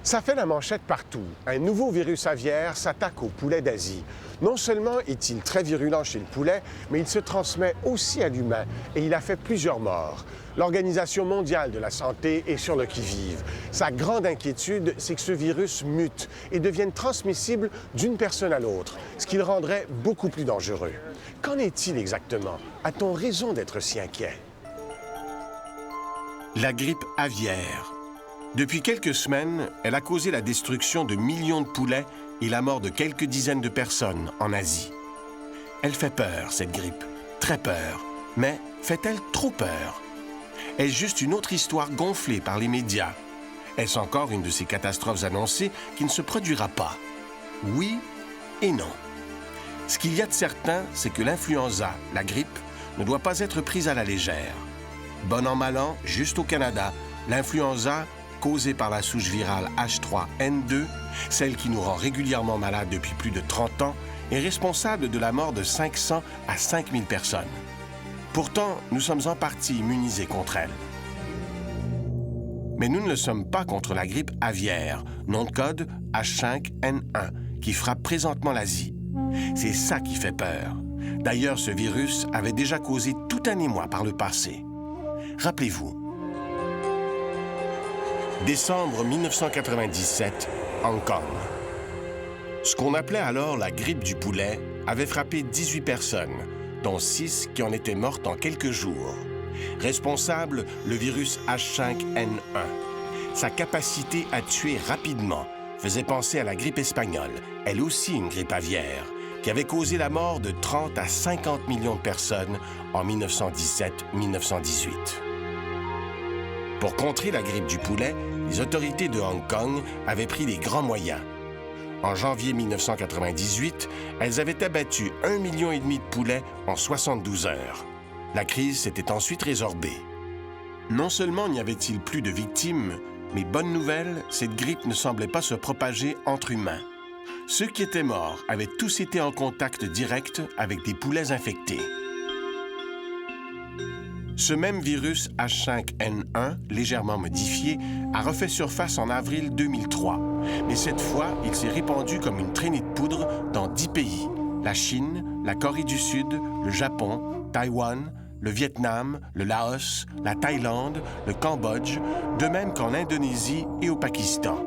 Ça fait la manchette partout. Un nouveau virus aviaire s'attaque aux poulets d'Asie. Non seulement est-il très virulent chez le poulet, mais il se transmet aussi à l'humain et il a fait plusieurs morts. L'Organisation mondiale de la santé est sur le qui-vive. Sa grande inquiétude, c'est que ce virus mute et devienne transmissible d'une personne à l'autre, ce qui le rendrait beaucoup plus dangereux. Qu'en est-il exactement? A-t-on raison d'être si inquiet? La grippe aviaire. Depuis quelques semaines, elle a causé la destruction de millions de poulets et la mort de quelques dizaines de personnes en Asie. Elle fait peur, cette grippe. Très peur. Mais fait-elle trop peur? Est-ce juste une autre histoire gonflée par les médias? Est-ce encore une de ces catastrophes annoncées qui ne se produira pas? Oui et non. Ce qu'il y a de certain, c'est que l'influenza, la grippe, ne doit pas être prise à la légère. Bon an mal an, juste au Canada, l'influenza, causée par la souche virale H3N2, celle qui nous rend régulièrement malades depuis plus de 30 ans, est responsable de la mort de 500 à 5000 personnes. Pourtant, nous sommes en partie immunisés contre elle. Mais nous ne le sommes pas contre la grippe aviaire, nom de code H5N1, qui frappe présentement l'Asie. C'est ça qui fait peur. D'ailleurs, ce virus avait déjà causé tout un émoi par le passé. Rappelez-vous. Décembre 1997, Hong Kong. Ce qu'on appelait alors la grippe du poulet avait frappé 18 personnes, dont 6 qui en étaient mortes en quelques jours. Responsable, le virus H5N1. Sa capacité à tuer rapidement faisait penser à la grippe espagnole, elle aussi une grippe aviaire, qui avait causé la mort de 30 à 50 millions de personnes en 1917-1918. Pour contrer la grippe du poulet, les autorités de Hong Kong avaient pris les grands moyens. En janvier 1998, elles avaient abattu 1,5 million de poulets en 72 heures. La crise s'était ensuite résorbée. Non seulement n'y avait-il plus de victimes, mais bonne nouvelle, cette grippe ne semblait pas se propager entre humains. Ceux qui étaient morts avaient tous été en contact direct avec des poulets infectés. Ce même virus H5N1, légèrement modifié, a refait surface en avril 2003. Mais cette fois, il s'est répandu comme une traînée de poudre dans 10 pays. La Chine, la Corée du Sud, le Japon, Taïwan, le Vietnam, le Laos, la Thaïlande, le Cambodge, de même qu'en Indonésie et au Pakistan.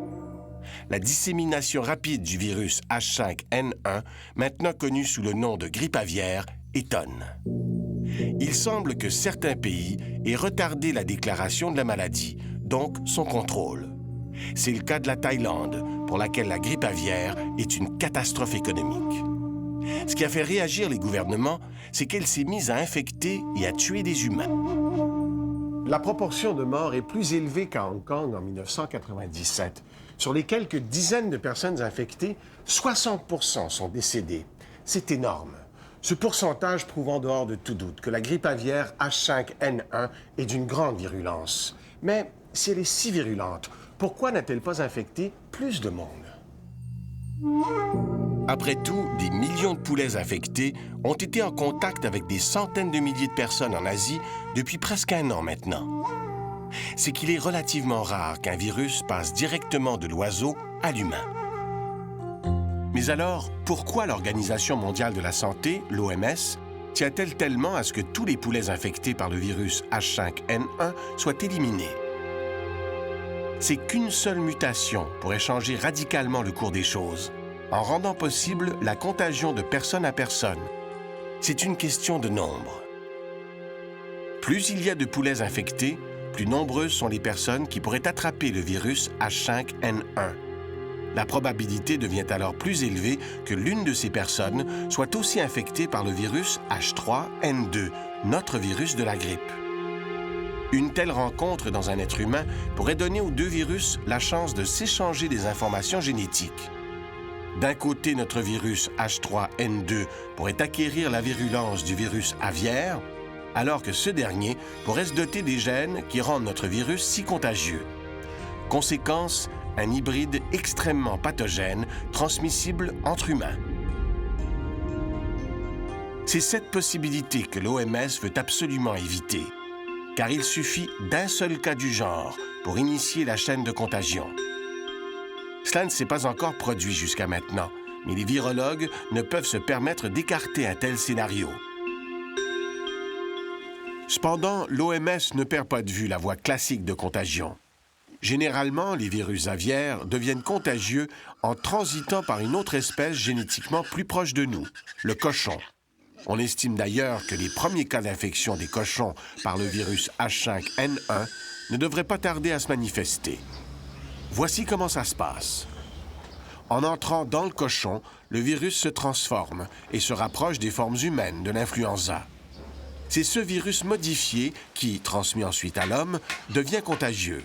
La dissémination rapide du virus H5N1, maintenant connu sous le nom de grippe aviaire, étonne. Il semble que certains pays aient retardé la déclaration de la maladie, donc son contrôle. C'est le cas de la Thaïlande, pour laquelle la grippe aviaire est une catastrophe économique. Ce qui a fait réagir les gouvernements, c'est qu'elle s'est mise à infecter et à tuer des humains. La proportion de morts est plus élevée qu'à Hong Kong en 1997. Sur les quelques dizaines de personnes infectées, 60% sont décédées. C'est énorme. Ce pourcentage prouve en dehors de tout doute que la grippe aviaire H5N1 est d'une grande virulence. Mais si elle est si virulente, pourquoi n'a-t-elle pas infecté plus de monde? Après tout, des millions de poulets infectés ont été en contact avec des centaines de milliers de personnes en Asie depuis presque 1 an maintenant. C'est qu'il est relativement rare qu'un virus passe directement de l'oiseau à l'humain. Mais alors, pourquoi l'Organisation mondiale de la santé, l'OMS, tient-elle tellement à ce que tous les poulets infectés par le virus H5N1 soient éliminés? C'est qu'une seule mutation pourrait changer radicalement le cours des choses, en rendant possible la contagion de personne à personne. C'est une question de nombre. Plus il y a de poulets infectés, plus nombreuses sont les personnes qui pourraient attraper le virus H5N1. La probabilité devient alors plus élevée que l'une de ces personnes soit aussi infectée par le virus H3N2, notre virus de la grippe. Une telle rencontre dans un être humain pourrait donner aux deux virus la chance de s'échanger des informations génétiques. D'un côté, notre virus H3N2 pourrait acquérir la virulence du virus aviaire, alors que ce dernier pourrait se doter des gènes qui rendent notre virus si contagieux. Conséquence, un hybride extrêmement pathogène, transmissible entre humains. C'est cette possibilité que l'OMS veut absolument éviter, car il suffit d'un seul cas du genre pour initier la chaîne de contagion. Cela ne s'est pas encore produit jusqu'à maintenant, mais les virologues ne peuvent se permettre d'écarter un tel scénario. Cependant, l'OMS ne perd pas de vue la voie classique de contagion. Généralement, les virus aviaires deviennent contagieux en transitant par une autre espèce génétiquement plus proche de nous, le cochon. On estime d'ailleurs que les premiers cas d'infection des cochons par le virus H5N1 ne devraient pas tarder à se manifester. Voici comment ça se passe. En entrant dans le cochon, le virus se transforme et se rapproche des formes humaines de l'influenza. C'est ce virus modifié qui, transmis ensuite à l'homme, devient contagieux.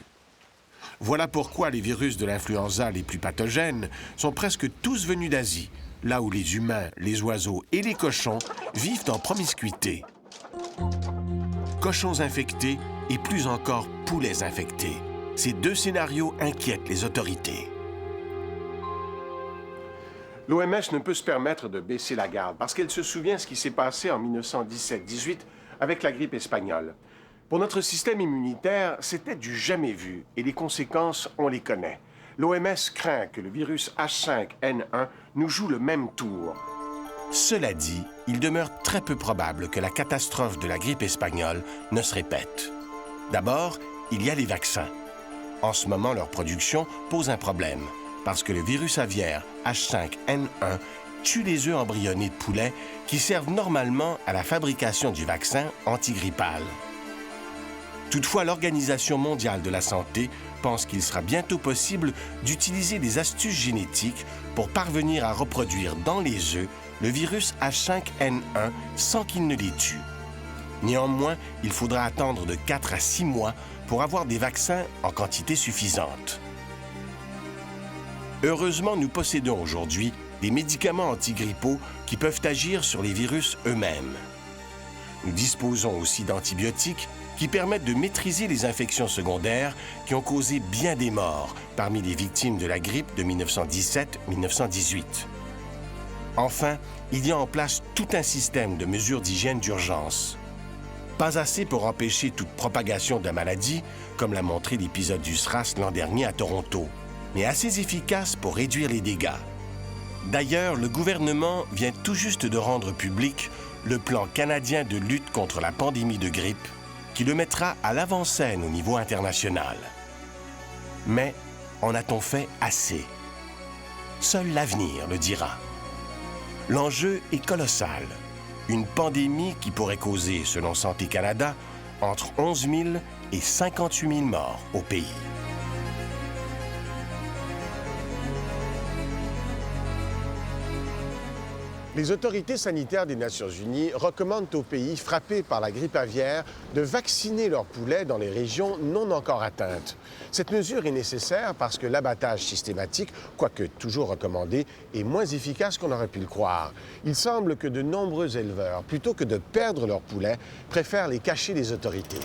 Voilà pourquoi les virus de l'influenza les plus pathogènes sont presque tous venus d'Asie, là où les humains, les oiseaux et les cochons vivent en promiscuité. Cochons infectés et plus encore poulets infectés. Ces deux scénarios inquiètent les autorités. L'OMS ne peut se permettre de baisser la garde parce qu'elle se souvient de ce qui s'est passé en 1917-18 avec la grippe espagnole. Pour notre système immunitaire, c'était du jamais vu et les conséquences, on les connaît. L'OMS craint que le virus H5N1 nous joue le même tour. Cela dit, il demeure très peu probable que la catastrophe de la grippe espagnole ne se répète. D'abord, il y a les vaccins. En ce moment, leur production pose un problème, parce que le virus aviaire H5N1 tue les œufs embryonnés de poulet qui servent normalement à la fabrication du vaccin antigrippal. Toutefois, l'Organisation mondiale de la santé pense qu'il sera bientôt possible d'utiliser des astuces génétiques pour parvenir à reproduire dans les œufs le virus H5N1 sans qu'il ne les tue. Néanmoins, il faudra attendre de 4 à 6 mois pour avoir des vaccins en quantité suffisante. Heureusement, nous possédons aujourd'hui des médicaments antigrippaux qui peuvent agir sur les virus eux-mêmes. Nous disposons aussi d'antibiotiques qui permettent de maîtriser les infections secondaires qui ont causé bien des morts parmi les victimes de la grippe de 1917-1918. Enfin, il y a en place tout un système de mesures d'hygiène d'urgence. Pas assez pour empêcher toute propagation de la maladie, comme l'a montré l'épisode du SRAS l'an dernier à Toronto, mais assez efficace pour réduire les dégâts. D'ailleurs, le gouvernement vient tout juste de rendre public le plan canadien de lutte contre la pandémie de grippe, qui le mettra à l'avant-scène au niveau international. Mais en a-t-on fait assez? Seul l'avenir le dira. L'enjeu est colossal. Une pandémie qui pourrait causer, selon Santé Canada, entre 11 000 et 58 000 morts au pays. Les autorités sanitaires des Nations unies recommandent aux pays frappés par la grippe aviaire de vacciner leurs poulets dans les régions non encore atteintes. Cette mesure est nécessaire parce que l'abattage systématique, quoique toujours recommandé, est moins efficace qu'on aurait pu le croire. Il semble que de nombreux éleveurs, plutôt que de perdre leurs poulets, préfèrent les cacher des autorités.